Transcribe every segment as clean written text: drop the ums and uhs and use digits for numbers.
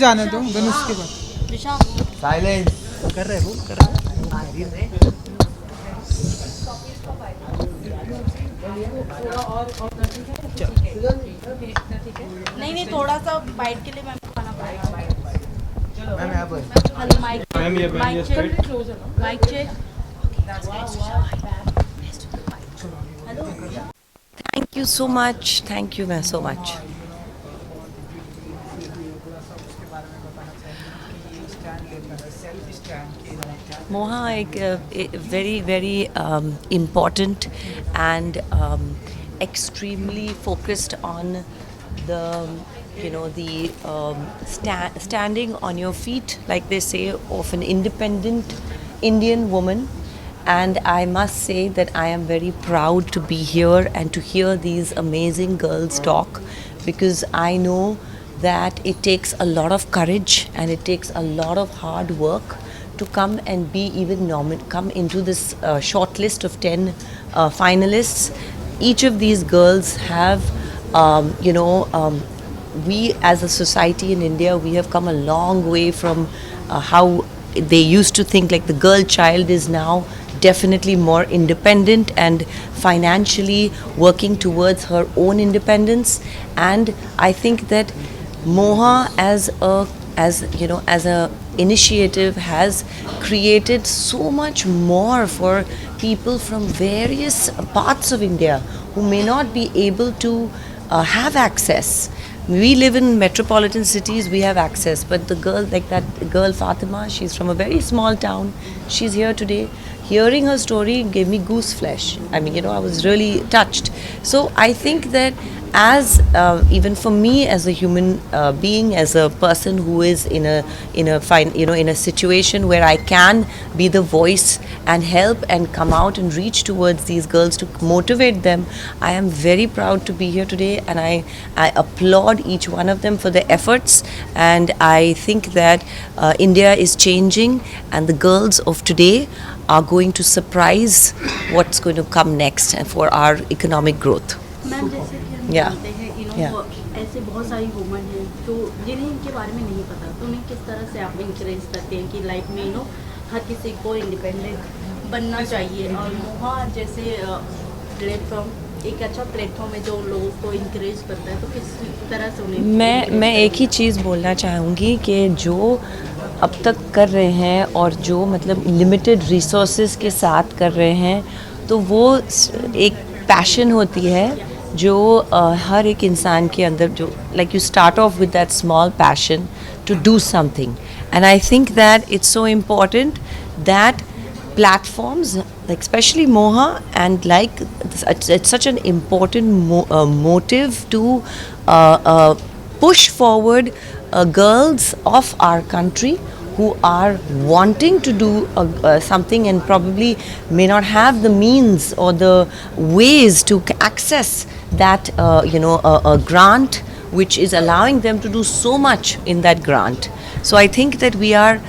जाने दो देन उसके बाद साइलेंस कर रहे वो कर रहे नहीं नहीं थोड़ा सा बाइट के लिए मैम को आना पड़ेगा। मैम यहाँ पर hello mic mic check mic check. Thank you so much. Thank you so much. Moha, very, very important and extremely focused on the, standing on your feet, like they say, of an independent Indian woman. And I must say that I am very proud to be here and to hear these amazing girls talk, because I know that it takes a lot of courage and it takes a lot of hard work to come and be even come into this short list of 10 finalists. Each of these girls have, we as a society in India, we have come a long way from how they used to think. Like, the girl child is now definitely more independent and financially working towards her own independence. And I think that Moha as a initiative has created so much more for people from various parts of India who may not be able to have access. We live in metropolitan cities, we have access, but the girl, like that girl Fatima, she's from a very small town. She's here today. Hearing her story gave me goose flesh. I mean, I was really touched. So I think that as even for me as a human being, as a person who is in a situation where I can be the voice and help and come out and reach towards these girls to motivate them, I am very proud to be here today, and I applaud each one of them for their efforts. And I think that India is changing, and the girls of today are going to surprise what's going to come next and for our economic growth. Ma'am जैसे कि हम Yeah. जानते हैं Yeah. ऐसे बहुत सारी woman हैं जो जिन्हें इनके बारे में नहीं पता, तो उन्हें किस तरह से आप इंकरेज करते हैं कि लाइफ में हर किसी को इंडिपेंडेंट बनना चाहिए, और मोहा जैसे प्लेटफॉर्म एक अच्छा प्लेटफॉर्म है जो लोगों को इंकरेज करता है, तो किस तरह से उन्हें मैं एक ही चीज़ बोलना चाहूँगी कि जो अब तक कर रहे हैं और जो मतलब लिमिटेड रिसोर्सेज के साथ कर रहे हैं, तो वो एक पैशन होती है जो हर एक इंसान के अंदर, जो like you start off with that small passion to do something. And I think that it's so important that platforms, like especially Moha, and like it's such an important motive to push forward girls of our country who are wanting to do something and probably may not have the means or the ways to access that a grant which is allowing them to do so much in that grant. So I think that we are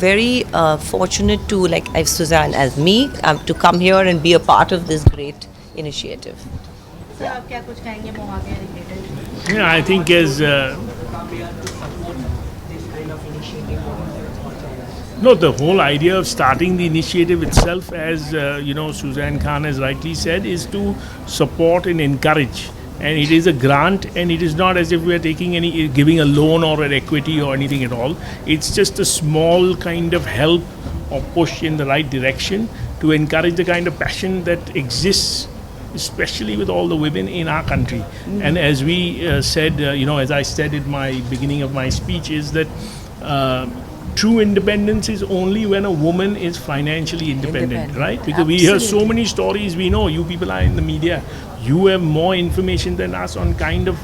very fortunate to, like as Sussanne, as me, to come here and be a part of this great initiative. Sir आप क्या कुछ कहेंगे मोहा के related? Yeah, I think as no, the whole idea of starting the initiative itself, as Sussanne Khan has rightly said, is to support and encourage. And it is a grant, and it is not as if we are giving a loan or an equity or anything at all. It's just a small kind of help or push in the right direction to encourage the kind of passion that exists, especially with all the women in our country. And as we said, as I said in my beginning of my speech, is that true independence is only when a woman is financially independent, right? Because we hear so many stories. We know you people are in the media. You have more information than us on kind of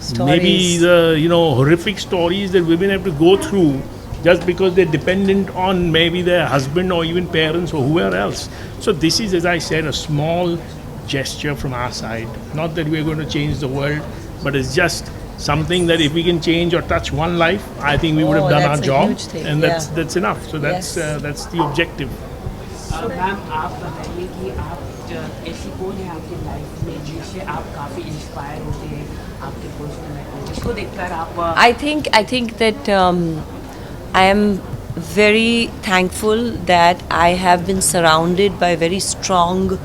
stories. Maybe the horrific stories that women have to go through just because they're dependent on maybe their husband or even parents or whoever else. So this is, as I said, a small gesture from our side. Not that we're going to change the world, but it's just something that if we can change or touch one life, I think we would have done our job, and that's enough. So that's the objective. Ma'am आप बताइए कि आप ऐसी कौन है आपकी life में जिससे आप काफ़ी इंस्पायर होते हैं आपके पर्सनल लाइफ में, इसको देखकर आप I think that I am very thankful that I have been surrounded by very strong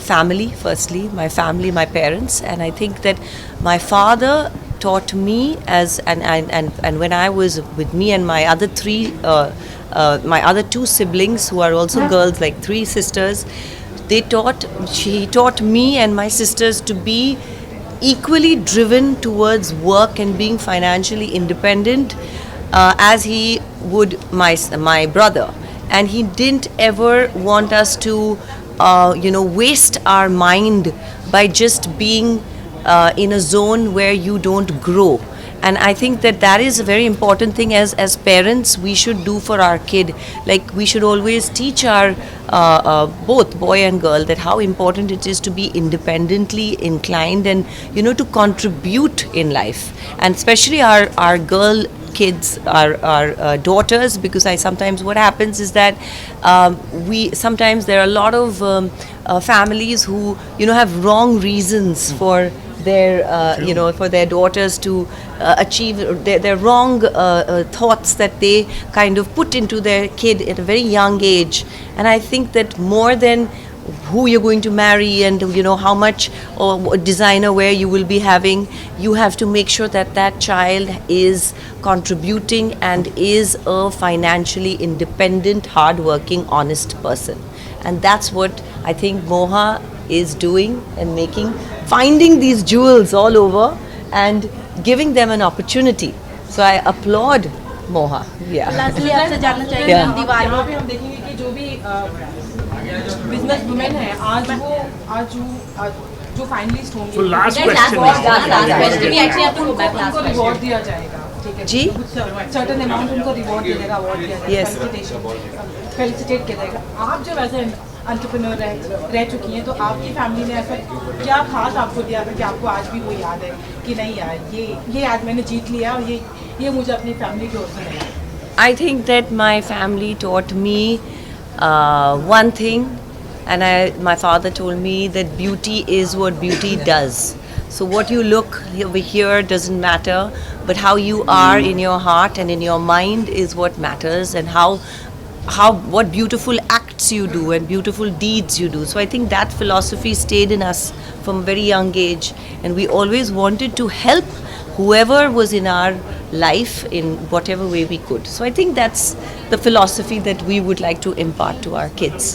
family. Firstly, my family, my parents, and I think that my father taught me and when I was with me and my other my other two siblings who are also girls, like three sisters, he taught me and my sisters to be equally driven towards work and being financially independent as he would my brother, and he didn't ever want us to waste our mind by just being in a zone where you don't grow. And I think that is a very important thing as parents we should do for our kid. Like, we should always teach our both boy and girl that how important it is to be independently inclined and to contribute in life, and especially our girl kids, our daughters, because sometimes what happens is that sometimes there are a lot of families who have wrong reasons for their for their daughters to achieve their wrong thoughts that they kind of put into their kid at a very young age. And I think that more than who you're going to marry and how much designer wear you will be having, you have to make sure that child is contributing and is a financially independent, hardworking, honest person. And that's what I think Moha is doing and finding these jewels all over and giving them an opportunity. So I applaud Moha. Yeah. Lastly आपसे जानना चाहेंगे Yeah. दीवार यहाँ पे हम देखेंगे कि जो भी बिजनेस वुमेन है आज जो फाइनलिस्ट होंगे So last Yes, question. last question. We actually have to go back last उनको question. रिवॉर्ड दिया जाएगा, ठीक है जी? सर्टेन अमाउंट उनको रिवॉर्ड दिया जाएगा, अवार्ड दिया जाएगा, Yes. फेलिसिटेट किया जाएगा। आप जब ऐसे एंटरप्रेन्योर रह चुकी हैं, तो आपकी फैमिली ने ऐसा क्या खास आपको दिया था कि आपको आज भी वो याद है कि नहीं यार ये आज मैंने जीत लिया और ये मुझे अपनी फैमिली की ओर से मिला? I think that my family taught me one thing, and my father told me that beauty is what beauty does. So what you look over here doesn't matter, but how you are in your heart and in your mind is what matters, and what beautiful acts you do and beautiful deeds you do. So I think that philosophy stayed in us from a very young age, and we always wanted to help whoever was in our life in whatever way we could. So I think that's the philosophy that we would like to impart to our kids.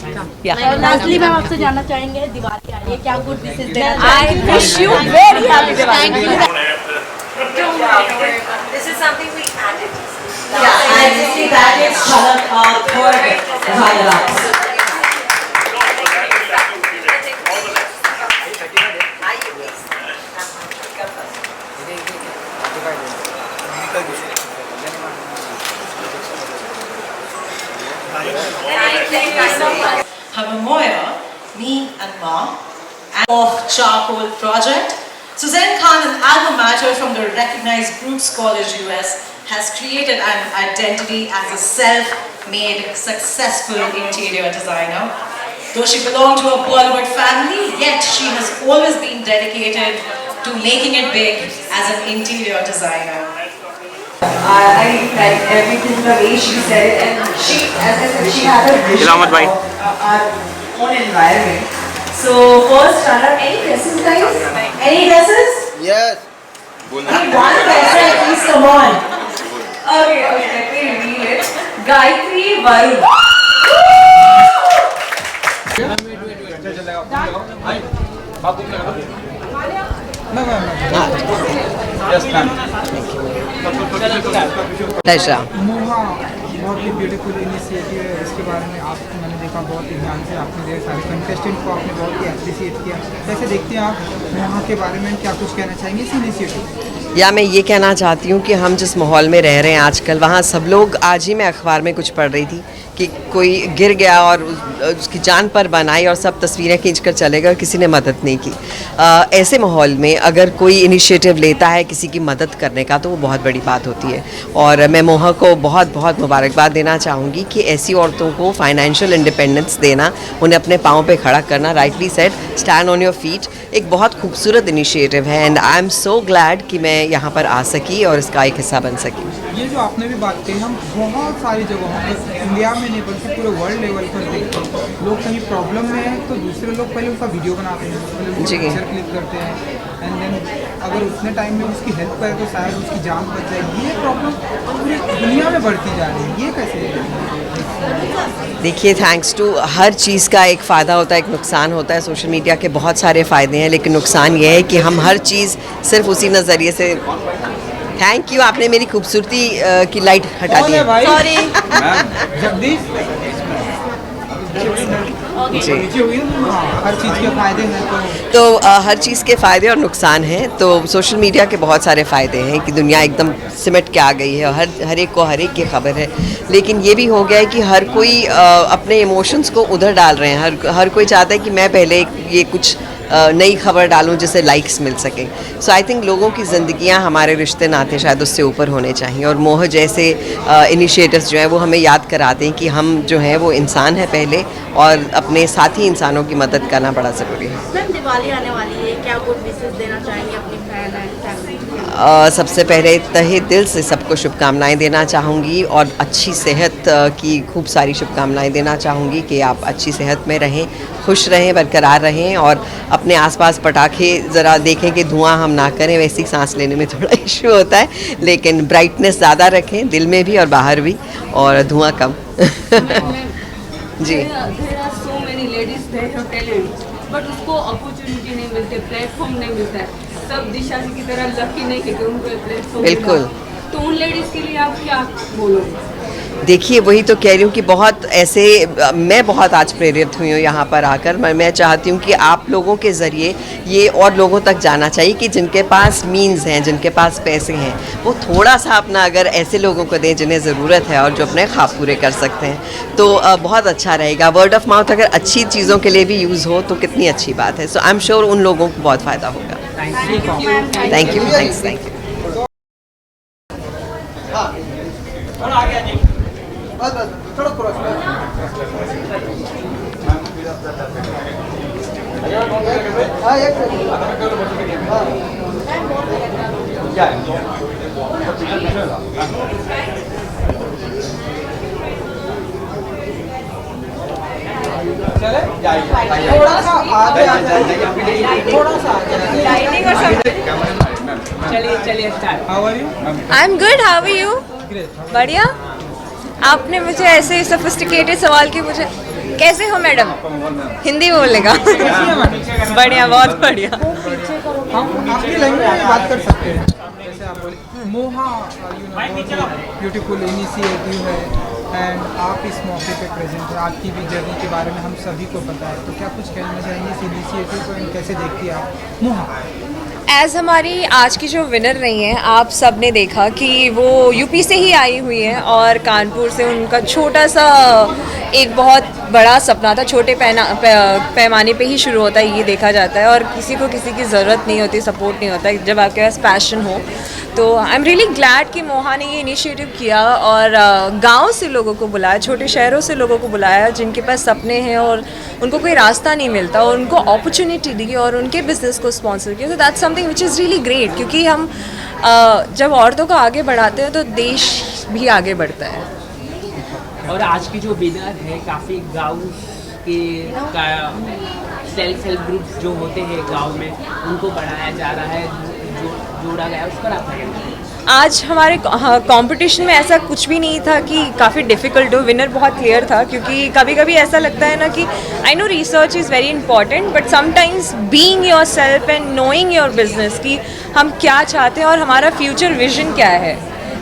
Yeah. Lastly ma'am आपसे जानना चाहेंगे दीवार के आगे क्या good विशेष देना I wish you very happy Diwali. Don't worry. This is something we added. Yeah, and you see that is Jhalak for Highlights. Havamoya, me and Ma, and of Charcoal Project. Sussanne Khan, an alma mater from the recognized Brooks College, US, has created an identity as a self-made, successful interior designer. Though she belonged to a Bollywood family, yet she has always been dedicated to making it big as an interior designer. I like everything, the way she said it, and she, as I said, she had a vision of our own environment. So first, runner, any guesses, guys? Any guesses? Yes. One guess, at least, come on. Okay, let me reveal it. Gayatri Varun. Pleasure. मोहा बहुत ही beautiful initiative है, इसके बारे में आप मैंने देखा बहुत ही ध्यान से आपने ढेर सारे कंटेस्टेंट को आपने बहुत ही अप्रिशिएट किया। कैसे देखते हैं आप मोहा के बारे में, क्या कुछ कहना चाहेंगे इस इनिशिएटिव? या मैं ये कहना चाहती हूँ कि हम जिस माहौल में रह रहे हैं आजकल, वहाँ सब लोग, आज ही मैं अखबार में कुछ पढ़ रही थी कि कोई गिर गया और उसकी जान पर बनाई और सब तस्वीरें खींच कर चले गए, किसी ने मदद नहीं की। ऐसे माहौल में अगर कोई इनिशिएटिव लेता है किसी की मदद करने का, तो वो बहुत बड़ी बात होती है। और मैं मोहा को बहुत बहुत मुबारकबाद देना चाहूँगी कि ऐसी औरतों को फाइनेंशियल इंडिपेंडेंस इंडिपेंडेंस देना, उन्हें अपने पाँव पे खड़ा करना, rightly said, stand on your feet, एक बहुत खूबसूरत इनिशिएटिव है and I am so glad कि मैं यहाँ पर आ सकी और इसका एक हिस्सा बन सकी। ये जो आपने भी बात कही, हम बहुत सारी जगहों पर इंडिया में नहीं बल्कि पूरे वर्ल्ड लेवल पर देखते हैं, लोग कहीं प्रॉब्लम में हैं तो दूसरे लोग पहले उसका वीडियो बनाते हैं, पहले जी। पिक्चर क्लिक करते हैं एंड देन अगर उतने टाइम में उसकी हेल्प करे तो शायद उसकी जान बच जाए। ये प्रॉब्लम पूरी दुनिया में बढ़ती जा रही है, ये कैसे? देखिए, थैंक्स टू हर चीज़ का एक फ़ायदा होता है, एक नुकसान होता है। सोशल मीडिया के बहुत सारे फ़ायदे हैं, लेकिन नुकसान ये है कि हम हर चीज़ सिर्फ उसी नज़रिए से। थैंक यू, आपने मेरी खूबसूरती की लाइट हटा दी। सॉरी। जगदीश जी, हर चीज़ के फ़ायदे हैं तो हर चीज़ के फ़ायदे और नुकसान हैं। तो सोशल मीडिया के बहुत सारे फ़ायदे हैं कि दुनिया एकदम सिमट के आ गई है और हर एक को हर एक की खबर है, लेकिन ये भी हो गया है कि हर कोई अपने इमोशंस को उधर डाल रहे हैं। हर कोई चाहता है कि मैं पहले ये कुछ नई खबर डालूं जिससे लाइक्स मिल सकें। सो आई थिंक लोगों की ज़िंदगियां, हमारे रिश्ते नाते शायद उससे ऊपर होने चाहिए, और मोह जैसे इनिशिएटिव्स जो हैं वो हमें याद कराते हैं कि हम जो हैं वो इंसान हैं पहले, और अपने साथी इंसानों की मदद करना बड़ा ज़रूरी है। मैम, दिवाली आने वाली है, क्या गुड विशेस देना चाहेंगे अपनी फैन एंड फैमिली? सबसे पहले तहे दिल से सबको शुभकामनाएं देना चाहूँगी, और अच्छी सेहत की खूब सारी शुभकामनाएं देना चाहूँगी कि आप अच्छी सेहत में रहें, खुश रहें, बरकरार रहें, और अपने आसपास पटाखे ज़रा देखें कि धुआं हम ना करें, वैसे सांस लेने में थोड़ा इशू होता है, लेकिन ब्राइटनेस ज़्यादा रखें दिल में भी और बाहर भी, और धुआं कम। जी, so many ladies they have talent, but उसको अपॉर्चुनिटी नहीं मिलते, प्लेटफॉर्म नहीं मिलता है। सब दिशा की तरह लकी नहीं है कि उनको प्लेटफॉर्म। बिल्कुल। तो उन लेडीज़ के लिए आप क्या बोलोगे? देखिए, वही तो कह रही हूँ कि बहुत ऐसे, मैं बहुत आज प्रेरित हुई हूँ यहाँ पर आकर। मैं चाहती हूँ कि आप लोगों के ज़रिए ये और लोगों तक जाना चाहिए कि जिनके पास मीन्स हैं, जिनके पास पैसे हैं, वो थोड़ा सा अपना अगर ऐसे लोगों को दें जिन्हें ज़रूरत है और जो अपने ख्वाब पूरे कर सकते हैं, तो बहुत अच्छा रहेगा। वर्ड ऑफ माउथ अगर अच्छी चीज़ों के लिए भी यूज़ हो तो कितनी अच्छी बात है। सो आई एम श्योर उन लोगों को बहुत फ़ायदा होगा। Thank you, thanks, thank you. थोड़ा क्रॉस चले, थोड़ा सा आगे आ जाइए, थोड़ा सा चलिए start. How are you? I am good, how are you? बढ़िया। आपने मुझे ऐसे सोफिस्टिकेटेड सवाल किए, मुझे कैसे हो मैडम? हिंदी बोलेगा। बढ़िया, बहुत बढ़िया। हम आपकी लैंग्वेज में बात कर सकते हैं, जैसे आप बोले मोहा, ब्यूटीफुल इनिशिएटिव है एंड आप इस मौके पे प्रेजेंट हैं। आपकी भी जर्नी के बारे में हम सभी को पता है, तो क्या कुछ कहना चाहेंगे इस इनिशिएटिव को, कैसे देखती है आप मोहा? एज़ हमारी आज की जो विनर रही हैं, आप सब ने देखा कि वो यूपी से ही आई हुई हैं, और कानपुर से उनका छोटा सा एक बहुत बड़ा सपना था, छोटे पैमाने पे ही शुरू होता है, ये देखा जाता है, और किसी को किसी की ज़रूरत नहीं होती, सपोर्ट नहीं होता जब आपके पास पैशन हो। तो आई एम रियली ग्लैड कि मोहा ने ये इनिशिएटिव किया, और गांव से लोगों को बुलाया, छोटे शहरों से लोगों को बुलाया जिनके पास सपने हैं और उनको कोई रास्ता नहीं मिलता, और उनको अपॉर्चुनिटी दी और उनके बिजनेस को स्पॉन्सर किया। तो that's something which is really great, क्योंकि हम जब औरतों को आगे बढ़ाते हैं तो देश भी आगे बढ़ता है। और आज की जो विनर है, काफ़ी गाँव के सेल्फ हेल्प ग्रुप्स जो होते हैं गांव में, उनको बढ़ाया जा रहा है, जोड़ा गया, उस पर आप क्या कहते हैं? आज हमारे कंपटीशन में ऐसा कुछ भी नहीं था कि काफ़ी डिफ़िकल्ट हो। विनर बहुत क्लियर था, क्योंकि कभी कभी ऐसा लगता है ना कि I know research is very important, but sometimes being your self and knowing your business कि हम क्या चाहते हैं और हमारा फ्यूचर विजन क्या है,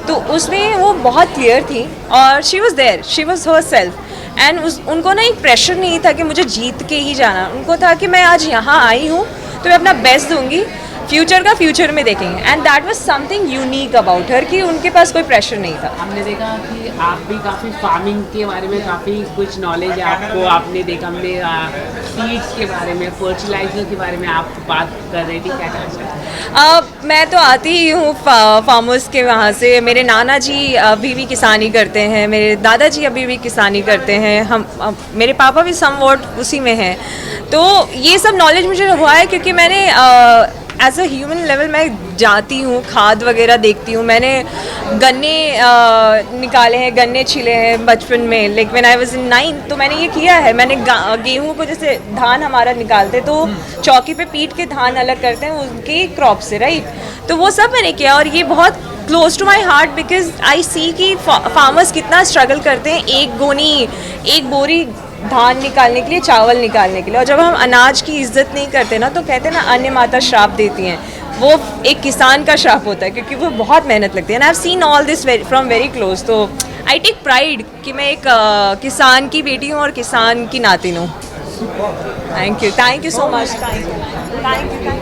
तो उसमें वो बहुत क्लियर थी, और she was there, she was herself. And उनको ना एक प्रेशर नहीं था कि मुझे जीत के ही जाना, उनको था कि मैं आज यहाँ आई हूँ तो मैं अपना बेस्ट दूंगी, फ्यूचर का फ्यूचर में देखेंगे, and that was something unique about her कि उनके पास कोई प्रेशर नहीं था। हमने देखा कि आप भी काफ़ी फार्मिंग के बारे में काफ़ी कुछ नॉलेज है आपको, आपने देखा हमने सीड्स के बारे में, फर्टिलाइजर के बारे में आप बात कर रही थी, क्या कहना चाहते हैं? मैं तो आती ही हूँ फार्मर्स के वहाँ से। मेरे नाना जी अभी भी किसानी करते हैं, मेरे दादाजी अभी भी किसानी करते हैं, मेरे पापा भी समवॉट उसी में हैं। तो ये सब नॉलेज मुझे हुआ है क्योंकि मैंने एज अ ह्यूमन लेवल मैं जाती हूँ, खाद वगैरह देखती हूँ। मैंने गन्ने निकाले हैं, गन्ने छिले हैं बचपन में, like when I was in 9th, तो मैंने ये किया है। मैंने गेहूँ को, जैसे धान हमारा निकालते तो चौकी पे पीट के धान अलग करते हैं उनके क्रॉप से, राइट? तो वो सब मैंने किया और ये बहुत close to my heart because I see कि फार्मर्स कितना स्ट्रगल करते हैं एक बोरी धान निकालने के लिए, चावल निकालने के लिए। और जब हम अनाज की इज्जत नहीं करते ना, तो कहते हैं ना अन्य माता श्राप देती हैं, वो एक किसान का श्राप होता है क्योंकि वो बहुत मेहनत लगती है। And I have seen all this from very close. तो आई टेक प्राइड कि मैं एक किसान की बेटी हूँ और किसान की नातिन हूँ। Thank you so much. Thank you.